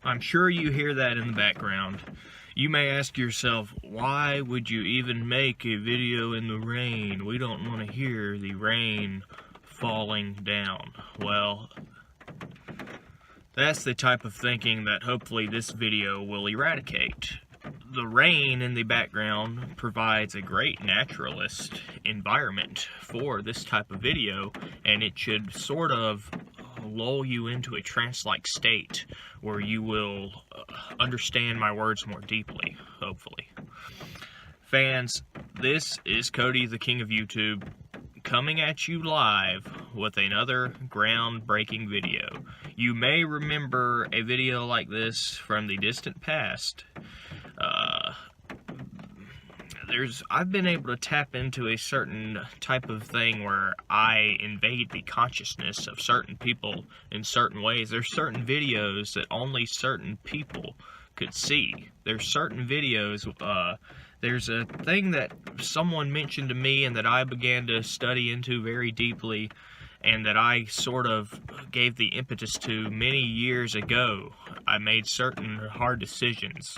I'm sure you hear that in the background. You may ask yourself, why would you even make a video in the rain? We don't want to hear the rain falling down. Well, that's the type of thinking that hopefully this video will eradicate. The rain in the background provides a great naturalist environment for this type of video, and it should sort of lull you into a trance-like state where you will understand my words more deeply, hopefully. Fans, this is Cody, the King of YouTube, coming at you live with another groundbreaking video. You may remember a video like this from the distant past. I've been able to tap into a certain type of thing where I invade the consciousness of certain people in certain ways. There's certain videos that only certain people could see. There's certain videos, there's a thing that someone mentioned to me and that I began to study into very deeply, and that I sort of gave the impetus to many years ago. I made certain hard decisions.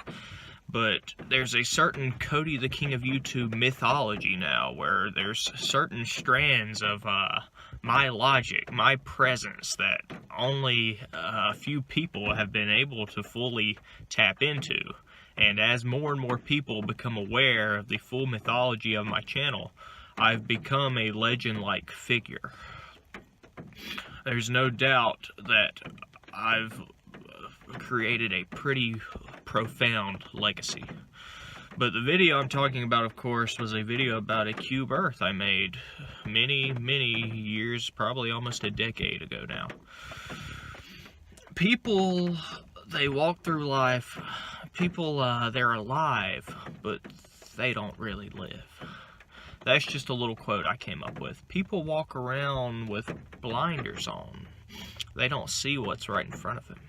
But there's a certain Cody the King of YouTube mythology now, where there's certain strands of my logic, my presence, that only a few people have been able to fully tap into. And as more and more people become aware of the full mythology of my channel, I've become a legend-like figure. There's no doubt that I've created a pretty profound legacy. But the video I'm talking about, of course, was a video about a cube Earth I made many years, probably almost a decade ago now. People, they walk through life, people, they're alive, but they don't really live. That's just a little quote I came up with. People walk around with blinders on. They don't see what's right in front of them.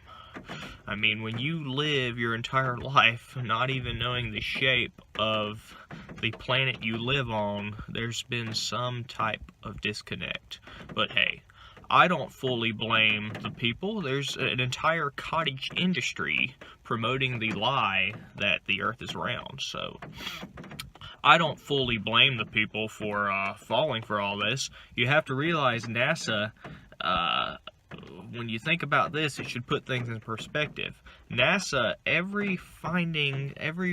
I mean, when you live your entire life not even knowing the shape of the planet you live on, there's been some type of disconnect. But hey, I don't fully blame the people. There's an entire cottage industry promoting the lie that the Earth is round, so I don't fully blame the people for falling for all this. You have to realize NASA, when you think about this, it should put things in perspective. NASA, every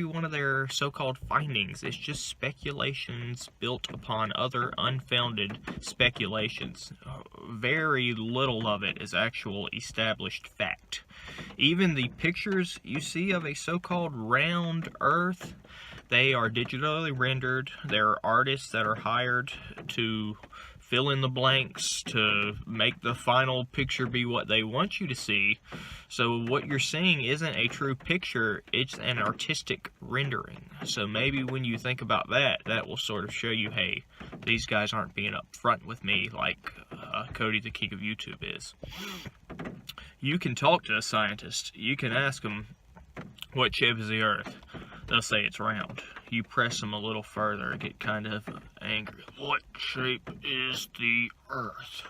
one of their so-called findings is just speculations built upon other unfounded speculations. Very little of it is actual established fact. Even the pictures you see of a so-called round Earth, they are digitally rendered. There are artists that are hired to fill in the blanks to make the final picture be what they want you to see. So what you're seeing isn't a true picture, it's an artistic rendering. So maybe when you think about that, that will sort of show you, hey, these guys aren't being upfront with me like Cody the King of YouTube is. You can talk to a scientist. You can ask them, what shape is the Earth? They'll say it's round. You press them a little further, get kind of angry. What shape is the Earth?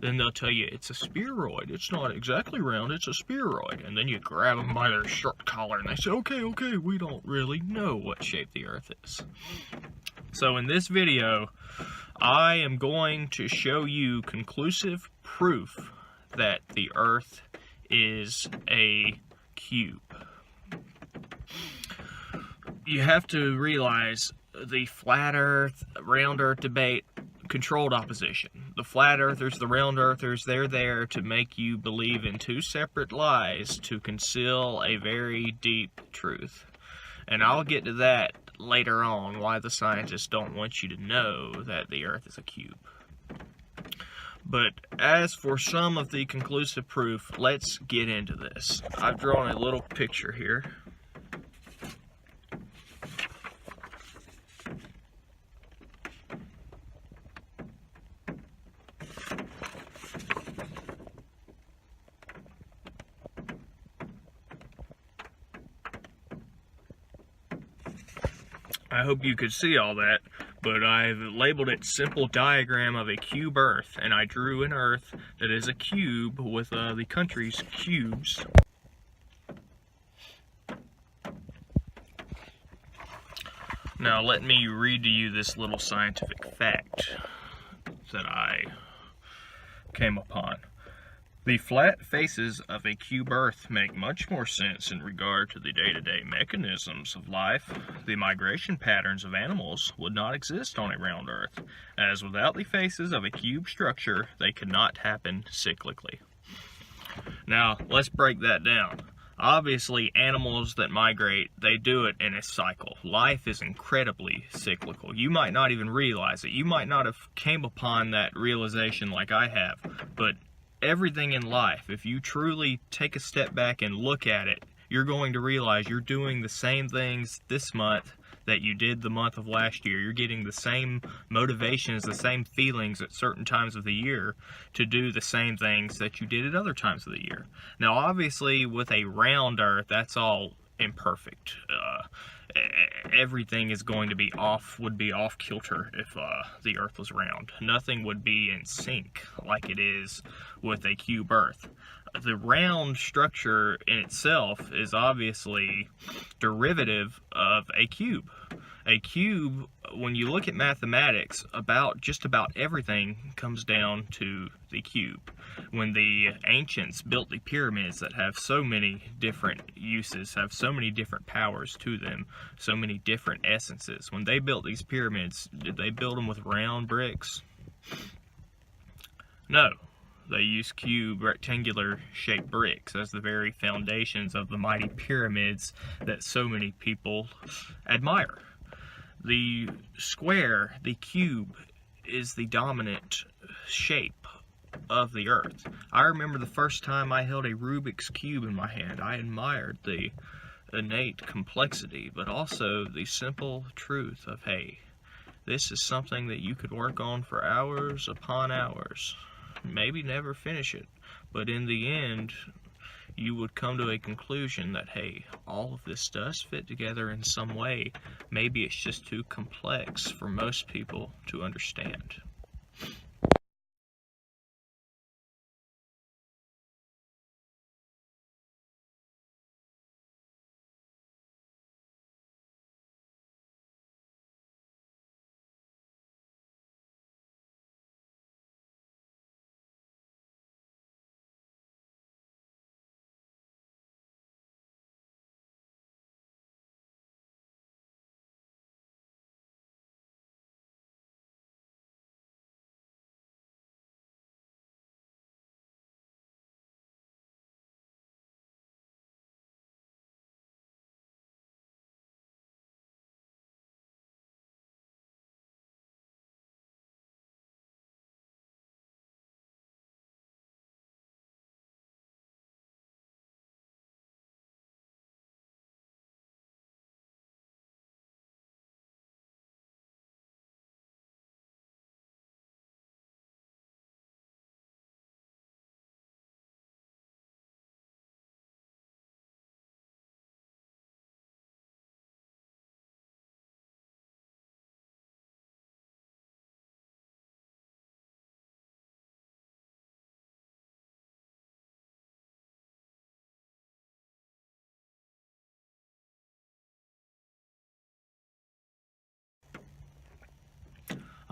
Then they'll tell you it's a spheroid. It's not exactly round, it's a spheroid. And then you grab them by their shirt collar and they say, okay, we don't really know what shape the Earth is. So in this video, I am going to show you conclusive proof that the Earth is a cube. You have to realize the flat Earth, round Earth debate, controlled opposition. The flat earthers, the round earthers, they're there to make you believe in two separate lies to conceal a very deep truth. And I'll get to that later on, why the scientists don't want you to know that the Earth is a cube. But as for some of the conclusive proof, let's get into this. I've drawn a little picture here. I hope you could see all that, but I've labeled it Simple Diagram of a Cube Earth, and I drew an Earth that is a cube with the country's cubes. Now let me read to you this little scientific fact that I came upon. The flat faces of a cube Earth make much more sense in regard to the day-to-day mechanisms of life. The migration patterns of animals would not exist on a round Earth, as without the faces of a cube structure, they could not happen cyclically. Now, let's break that down. Obviously, animals that migrate, they do it in a cycle. Life is incredibly cyclical. You might not even realize it. You might not have came upon that realization like I have, but everything in life, if you truly take a step back and look at it, you're going to realize you're doing the same things this month that you did the month of last year. You're getting the same motivations, the same feelings at certain times of the year to do the same things that you did at other times of the year. Now, obviously, with a round Earth, that's all imperfect. Everything is going to be would be off kilter if the Earth was round. Nothing would be in sync like it is with a cube Earth. The round structure in itself is obviously derivative of a cube. A cube, when you look at mathematics, just about everything comes down to the cube. When the ancients built the pyramids that have so many different uses, have so many different powers to them, so many different essences, when they built these pyramids, did they build them with round bricks? No. They used cube, rectangular shaped bricks as the very foundations of the mighty pyramids that so many people admire. The square, the cube, is the dominant shape of the Earth. I remember the first time I held a Rubik's Cube in my hand. I admired the innate complexity, but also the simple truth of, hey, this is something that you could work on for hours upon hours. Maybe never finish it, but in the end, you would come to a conclusion that, hey, all of this does fit together in some way. Maybe it's just too complex for most people to understand.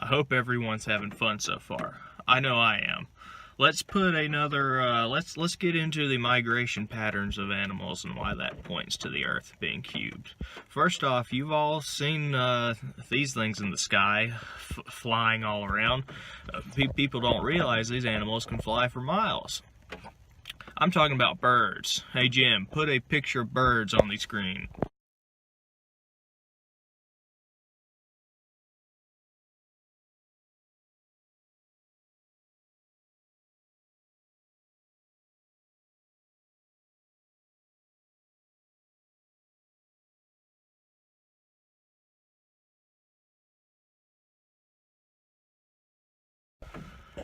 I hope everyone's having fun so far. I know I am. Let's put another, let's get into the migration patterns of animals and why that points to the Earth being cubed. First off, you've all seen these things in the sky flying all around. People don't realize these animals can fly for miles. I'm talking about birds. Hey Jim, put a picture of birds on the screen.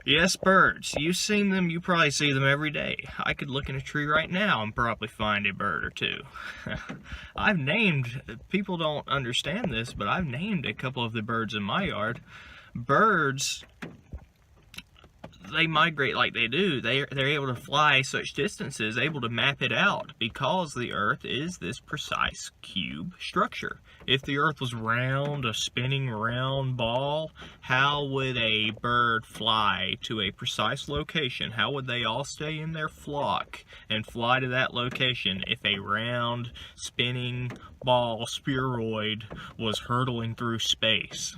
Yes, birds. You've seen them, you probably see them every day. I could look in a tree right now and probably find a bird or two. I've named, people don't understand this, but I've named a couple of the birds in my yard. Birds, they migrate like they do. They're able to fly such distances, able to map it out, because the Earth is this precise cube structure. If the Earth was round, a spinning round ball, how would a bird fly to a precise location? How would they all stay in their flock and fly to that location if a round, spinning ball spheroid was hurtling through space?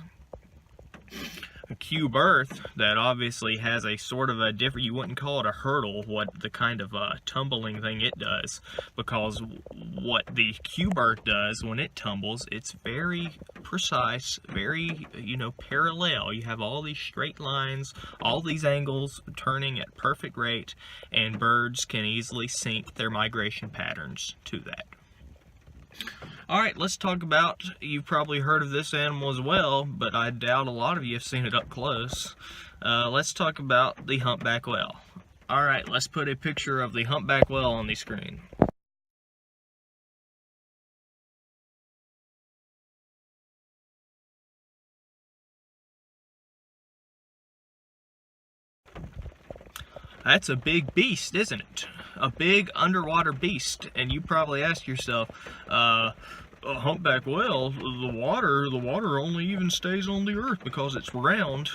A cube Earth that obviously has a sort of a different, you wouldn't call it a hurdle, what the kind of tumbling thing it does, because what the cube Earth does when it tumbles, it's very precise, very, parallel. You have all these straight lines, all these angles turning at perfect rate, and birds can easily sync their migration patterns to that. Alright, let's talk about, you've probably heard of this animal as well, but I doubt a lot of you have seen it up close. Let's talk about the humpback whale. Alright, let's put a picture of the humpback whale on the screen. That's a big beast, isn't it? A big underwater beast. And you probably ask yourself, a humpback whale, the water only even stays on the Earth because it's round.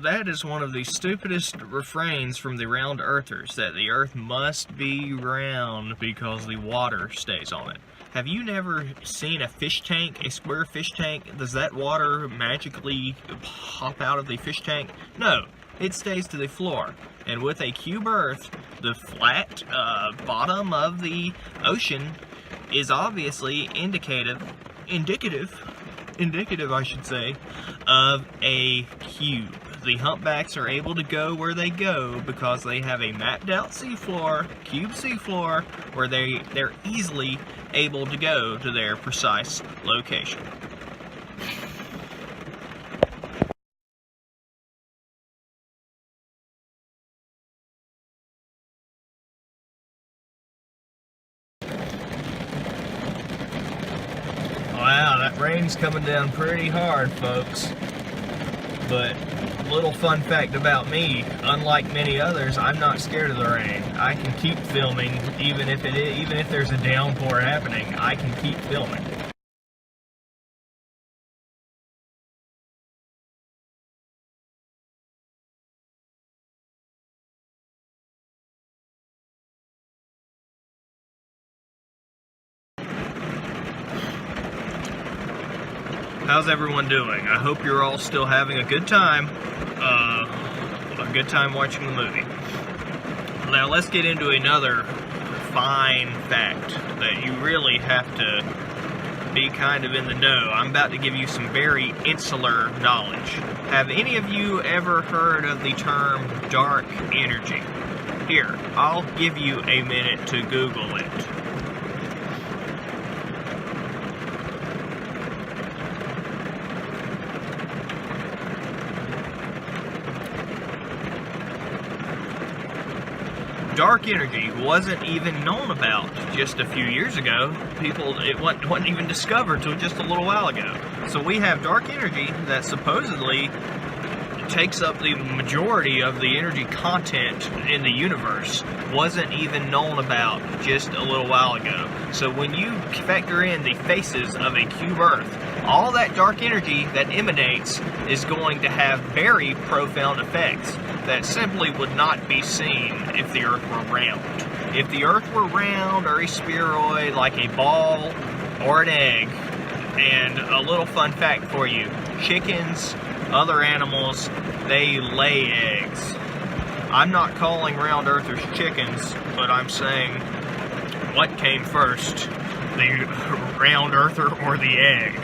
That is one of the stupidest refrains from the round earthers, that the Earth must be round because the water stays on it. Have you never seen a fish tank, a square fish tank? Does that water magically pop out of the fish tank? No, it stays to the floor. And with a cube Earth, the flat bottom of the ocean is obviously indicative, I should say, of a cube. The humpbacks are able to go where they go because they have a mapped out seafloor, cube seafloor, where they're easily able to go to their precise location. Wow, that rain's coming down pretty hard, folks. But little fun fact about me, unlike many others, I'm not scared of the rain. I can keep filming even if there's a downpour happening. I can keep filming. How's everyone doing? I hope you're all still having a good time. Watching the movie. Now let's get into another fine fact that you really have to be kind of in the know. I'm about to give you some very insular knowledge. Have any of you ever heard of the term dark energy? Here, I'll give you a minute to Google it. Dark energy wasn't even known about just a few years ago. It wasn't even discovered till just a little while ago. So we have dark energy that supposedly takes up the majority of the energy content in the universe. Wasn't even known about just a little while ago. So when you factor in the phases of a cube Earth, all that dark energy that emanates is going to have very profound effects that simply would not be seen if the Earth were round. If the Earth were round or a spheroid, like a ball or an egg, and a little fun fact for you, chickens, other animals, they lay eggs. I'm not calling round earthers chickens, but I'm saying, what came first, the round earther or the egg?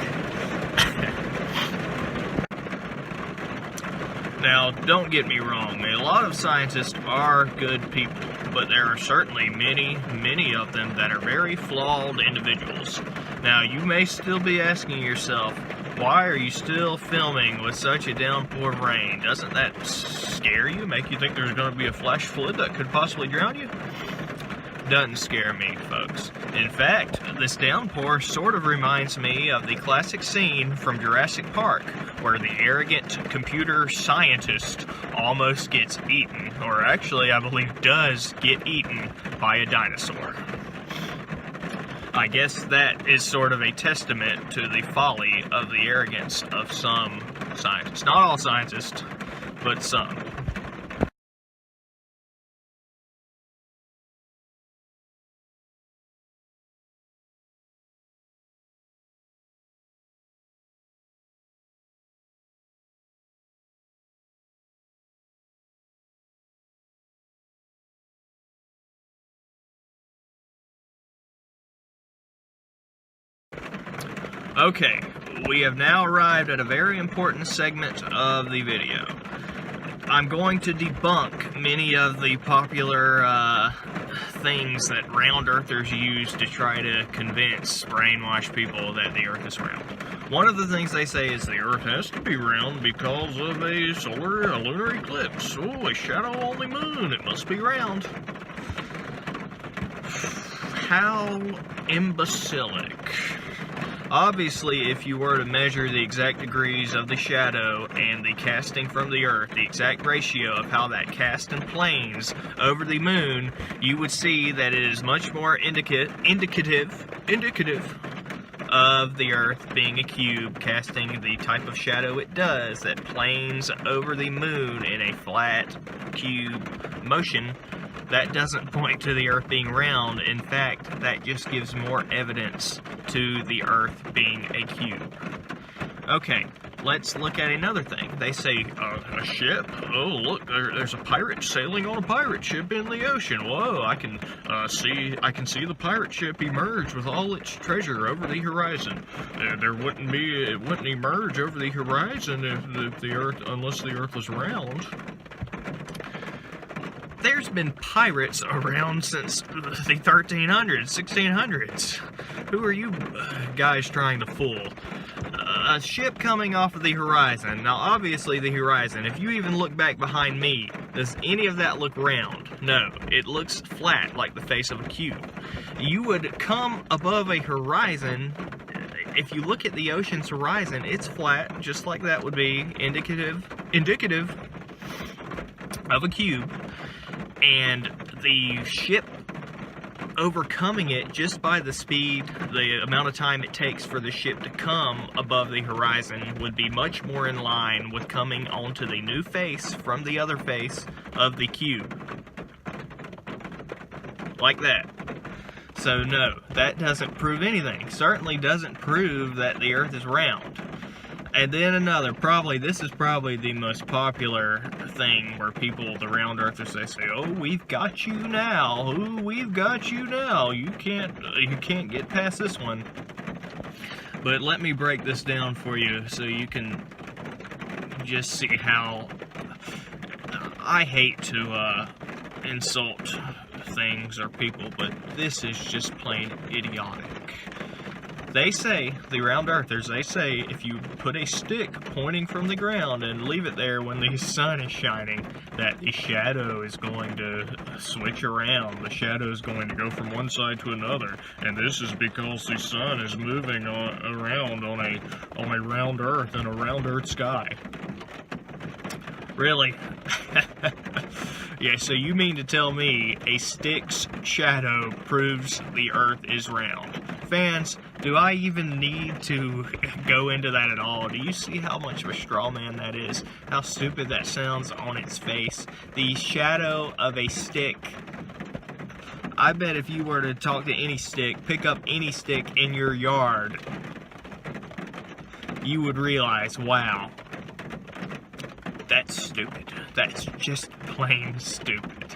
Now, don't get me wrong, a lot of scientists are good people, but there are certainly many of them that are very flawed individuals. Now, you may still be asking yourself, why are you still filming with such a downpour of rain? Doesn't that scare you? Make you think there's going to be a flash flood that could possibly drown you? doesn't scare me, folks. In fact, this downpour sort of reminds me of the classic scene from Jurassic Park, where the arrogant computer scientist almost gets eaten, or actually, I believe does get eaten by a dinosaur. I guess that is sort of a testament to the folly of the arrogance of some scientists. Not all scientists, but some. Okay, we have now arrived at a very important segment of the video. I'm going to debunk many of the popular things that round earthers use to try to convince, brainwash people that the earth is round. One of the things they say is the earth has to be round because of a lunar eclipse. Oh, a shadow on the moon, it must be round. How imbecilic. Obviously, if you were to measure the exact degrees of the shadow and the casting from the Earth, the exact ratio of how that cast and planes over the moon, you would see that it is much more indicative of the Earth being a cube, casting the type of shadow it does that planes over the moon in a flat cube motion. That doesn't point to the Earth being round. In fact, that just gives more evidence to the Earth being a cube. Okay, let's look at another thing. They say, a ship? Oh, look, there's a pirate sailing on a pirate ship in the ocean. Whoa, I can see the pirate ship emerge with all its treasure over the horizon. It wouldn't emerge over the horizon if the Earth, unless the Earth was round. There's been pirates around since the 1300s, 1600s. Who are you guys trying to fool? A ship coming off of the horizon. Now, obviously, the horizon, if you even look back behind me, does any of that look round? No, it looks flat, like the face of a cube. You would come above a horizon. If you look at the ocean's horizon, it's flat, just like that would be indicative of a cube. And the ship overcoming it just by the speed, the amount of time it takes for the ship to come above the horizon would be much more in line with coming onto the new face from the other face of the cube. Like that. So no, that doesn't prove anything. Certainly doesn't prove that the Earth is round. And then another, this is probably the most popular thing where people, the round earthers, they say, oh, we've got you now. Oh, we've got you now. You can't get past this one. But let me break this down for you so you can just see how I hate to insult things or people, but this is just plain idiotic. They say, the round earthers, they say if you put a stick pointing from the ground and leave it there when the sun is shining, that the shadow is going to switch around. The shadow is going to go from one side to another. And this is because the sun is moving around on a round earth and a round earth sky. Really? Yeah, so you mean to tell me a stick's shadow proves the earth is round? Fans, do I even need to go into that at all? Do you see how much of a straw man that is? How stupid that sounds on its face? The shadow of a stick. I bet if you were to talk to any stick, pick up any stick in your yard, you would realize, wow, that's stupid. That's just plain stupid.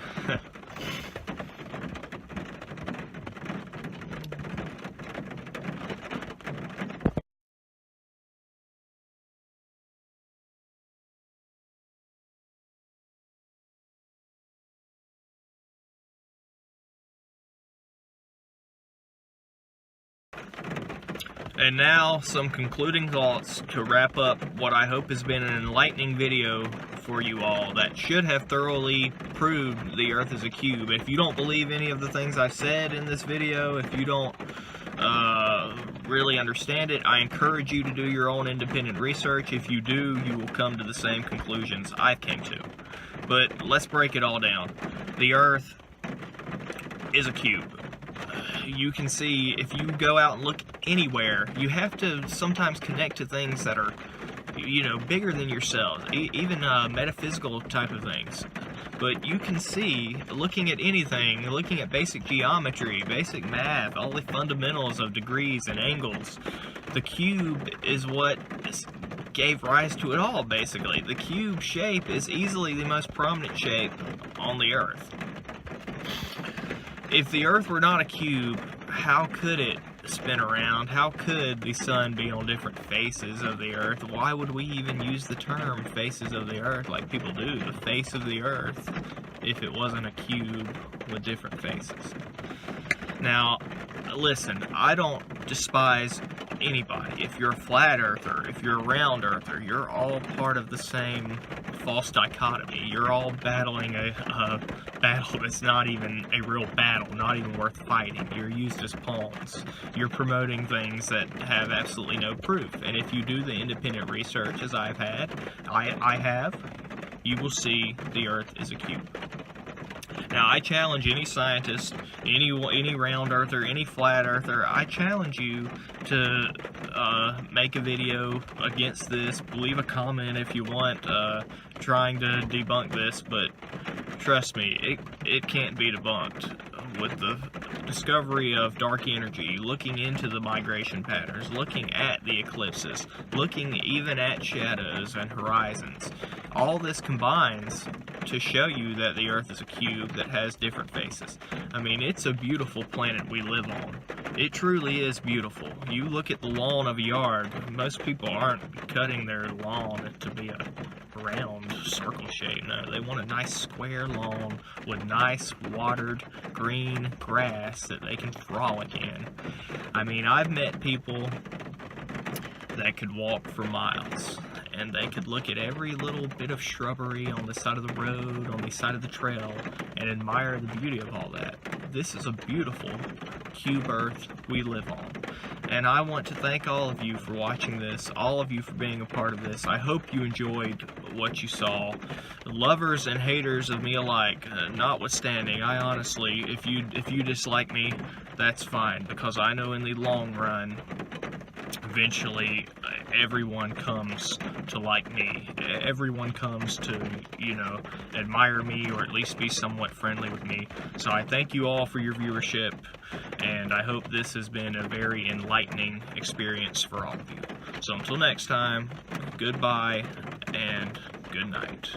And now, some concluding thoughts to wrap up what I hope has been an enlightening video for you all that should have thoroughly proved the Earth is a cube. If you don't believe any of the things I've said in this video, if you don't really understand it, I encourage you to do your own independent research. If you do, you will come to the same conclusions I came to. But let's break it all down. The Earth is a cube. You can see, if you go out and look anywhere, you have to sometimes connect to things that are, you know, bigger than yourselves, even metaphysical type of things. But you can see, looking at anything, looking at basic geometry, basic math, all the fundamentals of degrees and angles, the cube is what gave rise to it all, basically. The cube shape is easily the most prominent shape on the Earth. If the Earth were not a cube, how could it spin around? How could the sun be on different faces of the Earth? Why would we even use the term faces of the Earth like people do, the face of the Earth, if it wasn't a cube with different faces? Now, listen, I don't despise anybody. If you're a flat earther, if you're a round earther, you're all part of the same false dichotomy. You're all battling a battle that's not even a real battle, not even worth fighting. You're used as pawns. You're promoting things that have absolutely no proof. And if you do the independent research as I have, you will see the Earth is a cube. Now, I challenge any scientist, any round earther, any flat earther, I challenge you to make a video against this. Leave a comment if you want, trying to debunk this, but trust me, it can't be debunked. With the discovery of dark energy, looking into the migration patterns, looking at the eclipses, looking even at shadows and horizons, all this combines to show you that the Earth is a cube that has different faces. I mean, it's a beautiful planet we live on. It truly is beautiful. You look at the lawn of a yard, most people aren't cutting their lawn to be a round circle shape. No, they want a nice square lawn with nice watered green grass that they can frolic in. I mean, I've met people that could walk for miles, and they could look at every little bit of shrubbery on the side of the road, on the side of the trail, and admire the beauty of all that. This is a beautiful cube Earth we live on. And I want to thank all of you for watching this, all of you for being a part of this. I hope you enjoyed what you saw. Lovers and haters of me alike, notwithstanding, I honestly, if you dislike me, that's fine, because I know in the long run, eventually everyone comes to like me. Everyone comes to, you know, admire me, or at least be somewhat friendly with me. So I thank you all for your viewership, and I hope this has been a very enlightening experience for all of you. So until next time, goodbye and good night.